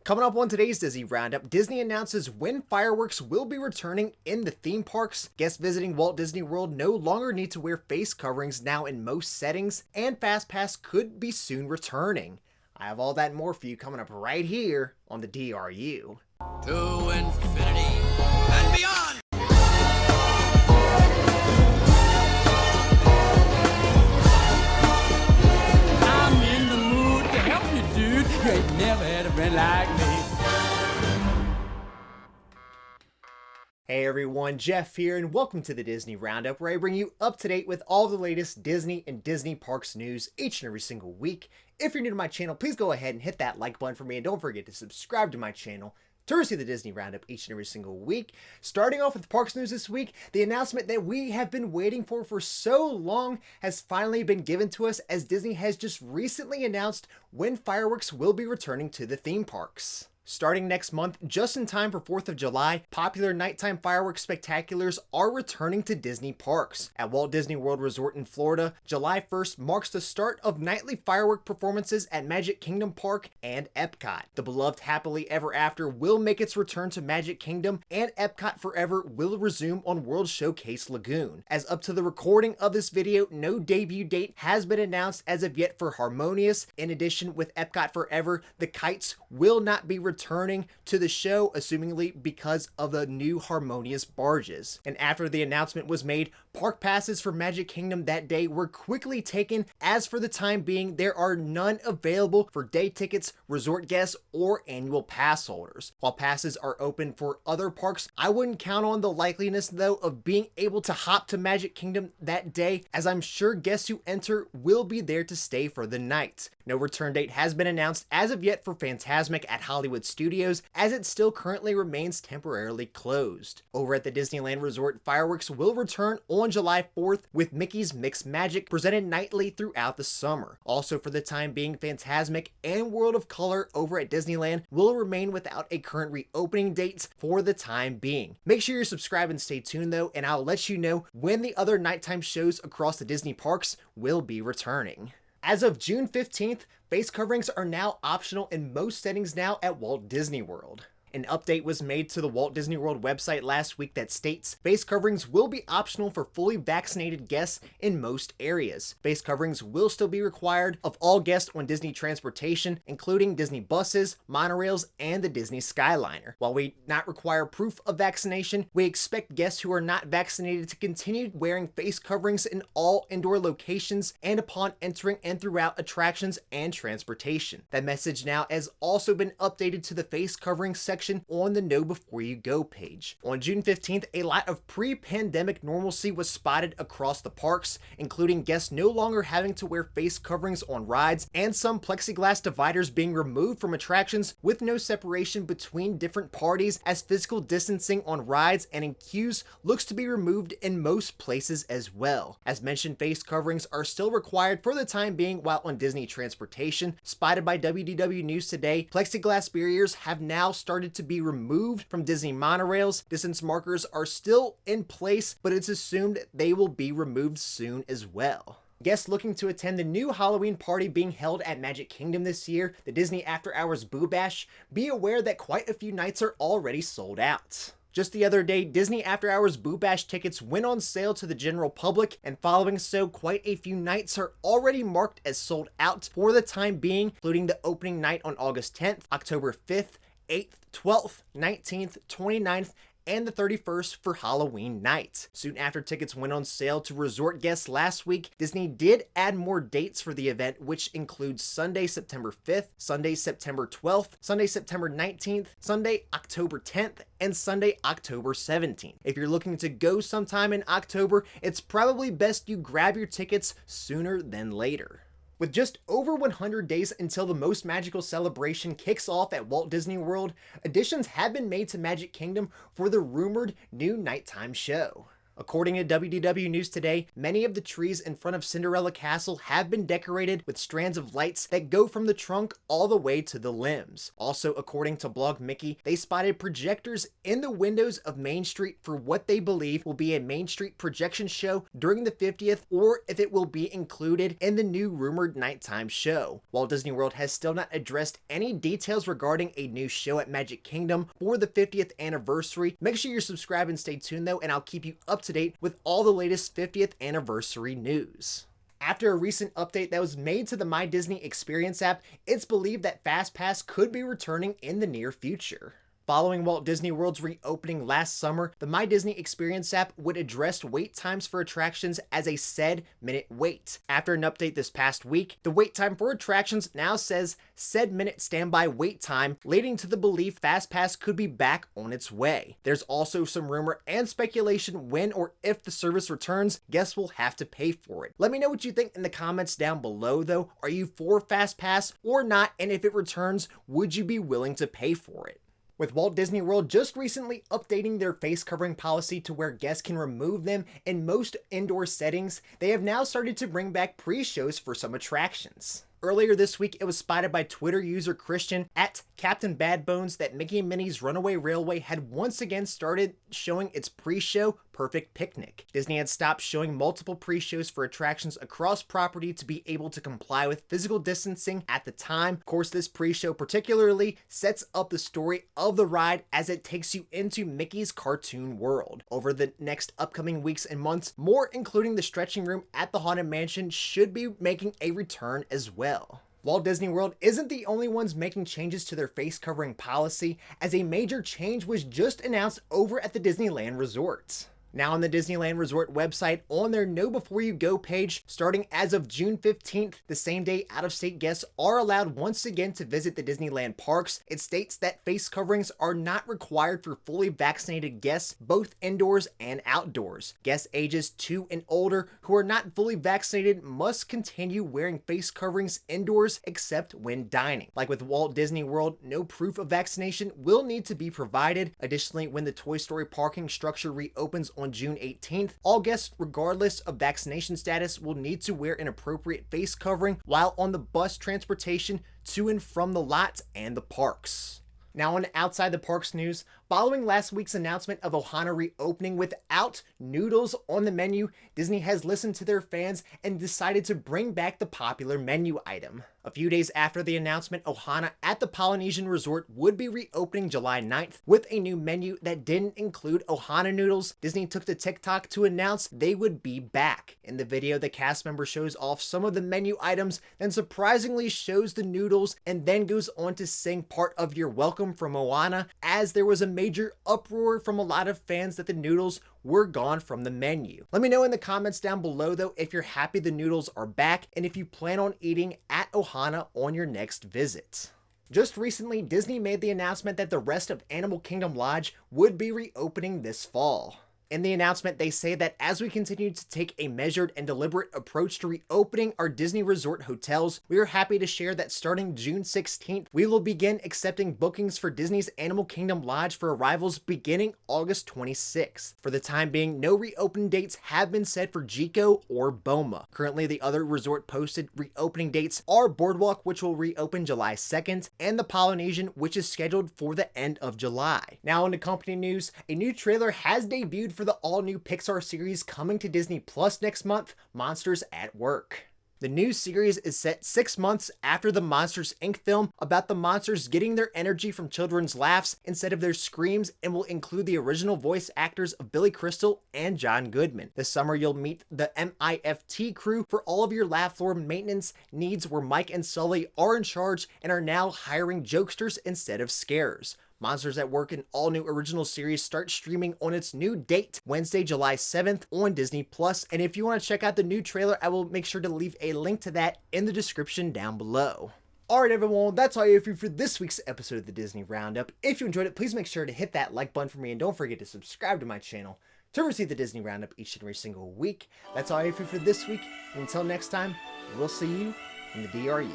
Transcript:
Coming up on today's Disney Roundup, Disney announces when fireworks will be returning in the theme parks, guests visiting Walt Disney World no longer need to wear face coverings now in most settings, and FastPass could be soon returning. I have all that and more for you coming up right here on the DRU. To infinity and beyond! I'm in the mood to help you, dude. You ain't never had a friend like me. Hey everyone, Jeff here, and welcome to the Disney Roundup, where I bring you up to date with all the latest Disney and Disney Parks news each and every single week. If you're new to my channel, please go ahead and hit that like button for me, and don't forget to subscribe to my channel to receive the Disney Roundup each and every single week. Starting off with Parks news this week, the announcement that we have been waiting for so long has finally been given to us, as Disney has just recently announced when fireworks will be returning to the theme parks. Starting next month, just in time for 4th of July, popular nighttime fireworks spectaculars are returning to Disney parks. At Walt Disney World Resort in Florida, July 1st marks the start of nightly firework performances at Magic Kingdom Park and Epcot. The beloved Happily Ever After will make its return to Magic Kingdom, and Epcot Forever will resume on World Showcase Lagoon. As up to the recording of this video, no debut date has been announced as of yet for Harmonious. In addition, with Epcot Forever, the kites will not be returning to the show, assumingly because of the new Harmonious barges. And after the announcement was made, park passes for Magic Kingdom that day were quickly taken, as for the time being there are none available for day tickets, resort guests, or annual pass holders. While passes are open for other parks, I wouldn't count on the likeliness though of being able to hop to Magic Kingdom that day, as I'm sure guests who enter will be there to stay for the night. No return date has been announced as of yet for Fantasmic at Hollywood Studios, as it still currently remains temporarily closed. Over at the Disneyland Resort, fireworks will return on July 4th, with Mickey's Mixed Magic presented nightly throughout the summer. Also for the time being, Fantasmic and World of Color over at Disneyland will remain without a current reopening date for the time being. Make sure you're subscribed and stay tuned though, and I'll let you know when the other nighttime shows across the Disney parks will be returning. As of June 15th, face coverings are now optional in most settings now at Walt Disney World. An update was made to the Walt Disney World website last week that states face coverings will be optional for fully vaccinated guests in most areas. Face coverings will still be required of all guests on Disney transportation, including Disney buses, monorails, and the Disney Skyliner. While we not require proof of vaccination, we expect guests who are not vaccinated to continue wearing face coverings in all indoor locations and upon entering and throughout attractions and transportation. That message now has also been updated to the face covering section on the Know Before You Go page. On June 15th, a lot of pre-pandemic normalcy was spotted across the parks, including guests no longer having to wear face coverings on rides, and some plexiglass dividers being removed from attractions with no separation between different parties, as physical distancing on rides and in queues looks to be removed in most places as well. As mentioned, face coverings are still required for the time being while on Disney transportation. Spotted by WDW News today, plexiglass barriers have now started to be removed from Disney monorails. Distance markers are still in place, but it's assumed they will be removed soon as well. Guests looking to attend the new Halloween party being held at Magic Kingdom this year, the Disney After Hours Boo Bash, be aware that quite a few nights are already sold out. Just the other day, Disney After Hours Boo Bash tickets went on sale to the general public, and following so, quite a few nights are already marked as sold out for the time being, including the opening night on August 10th, October 5th, 8th, 12th, 19th, 29th, and the 31st for Halloween night. Soon after tickets went on sale to resort guests last week, Disney did add more dates for the event, which includes Sunday, September 5th, Sunday, September 12th, Sunday, September 19th, Sunday, October 10th, and Sunday, October 17th. If you're looking to go sometime in October, it's probably best you grab your tickets sooner than later. With just over 100 days until the Most Magical celebration kicks off at Walt Disney World, additions have been made to Magic Kingdom for the rumored new nighttime show. According to WDW News Today, many of the trees in front of Cinderella Castle have been decorated with strands of lights that go from the trunk all the way to the limbs. Also, according to Blog Mickey, they spotted projectors in the windows of Main Street for what they believe will be a Main Street projection show during the 50th, or if it will be included in the new rumored nighttime show. Walt Disney World has still not addressed any details regarding a new show at Magic Kingdom for the 50th anniversary. Make sure you're subscribed and stay tuned though, and I'll keep you up to date with all the latest 50th anniversary news. After a recent update that was made to the My Disney Experience app, it's believed that FastPass could be returning in the near future. Following Walt Disney World's reopening last summer, the My Disney Experience app would address wait times for attractions as a said minute wait. After an update this past week, the wait time for attractions now says said minute standby wait time, leading to the belief FastPass could be back on its way. There's also some rumor and speculation when or if the service returns. Guests will have to pay for it. Let me know what you think in the comments down below though. Are you for FastPass or not? And if it returns, would you be willing to pay for it? With Walt Disney World just recently updating their face covering policy to where guests can remove them in most indoor settings, they have now started to bring back pre-shows for some attractions. Earlier this week, it was spotted by Twitter user Christian at Captain Badbones that Mickey and Minnie's Runaway Railway had once again started showing its pre-show Perfect Picnic. Disney had stopped showing multiple pre-shows for attractions across property to be able to comply with physical distancing at the time. Of course, this pre-show particularly sets up the story of the ride as it takes you into Mickey's cartoon world. Over the next upcoming weeks and months, more including the stretching room at the Haunted Mansion should be making a return as well. Walt Disney World isn't the only ones making changes to their face covering policy, as a major change was just announced over at the Disneyland Resort. Now on the Disneyland Resort website, on their Know Before You Go page, starting as of June 15th, the same day out-of-state guests are allowed once again to visit the Disneyland parks. It states that face coverings are not required for fully vaccinated guests, both indoors and outdoors. Guests ages 2 and older who are not fully vaccinated must continue wearing face coverings indoors except when dining. Like with Walt Disney World, no proof of vaccination will need to be provided. Additionally, when the Toy Story parking structure reopens on June 18th, all guests, regardless of vaccination status, will need to wear an appropriate face covering while on the bus transportation to and from the lots and the parks. Now on outside the parks news, following last week's announcement of Ohana reopening without Noodles on the menu, Disney has listened to their fans and decided to bring back the popular menu item. A few days after the announcement, Ohana at the Polynesian Resort would be reopening July 9th with a new menu that didn't include Ohana noodles. Disney took to TikTok to announce they would be back. In the video, the cast member shows off some of the menu items, then surprisingly shows the noodles, and then goes on to sing part of You're Welcome from Ohana, as there was a major uproar from a lot of fans that the noodles were gone from the menu. Let me know in the comments down below though if you're happy the noodles are back and if you plan on eating at Ohana on your next visit. Just recently, Disney made the announcement that the rest of Animal Kingdom Lodge would be reopening this fall. In the announcement, they say that as we continue to take a measured and deliberate approach to reopening our Disney resort hotels, we are happy to share that starting June 16th, we will begin accepting bookings for Disney's Animal Kingdom Lodge for arrivals beginning August 26th. For the time being, no reopening dates have been set for Jico or Boma. Currently, the other resort posted reopening dates are Boardwalk, which will reopen July 2nd, and the Polynesian, which is scheduled for the end of July. Now, into company news, a new trailer has debuted for the all-new Pixar series coming to Disney Plus next month, Monsters at Work. The new series is set 6 months after the Monsters Inc. film about the monsters getting their energy from children's laughs instead of their screams, and will include the original voice actors of Billy Crystal and John Goodman. This summer, you'll meet the MIFT crew for all of your laugh floor maintenance needs, where Mike and Sully are in charge and are now hiring jokesters instead of scarers. Monsters at Work, an all-new original series, starts streaming on its new date, Wednesday, July 7th on Disney+. And if you want to check out the new trailer, I will make sure to leave a link to that in the description down below. Alright everyone, that's all I have for you for this week's episode of the Disney Roundup. If you enjoyed it, please make sure to hit that like button for me, and don't forget to subscribe to my channel to receive the Disney Roundup each and every single week. That's all I have for you for this week, and until next time, we'll see you in the DRU.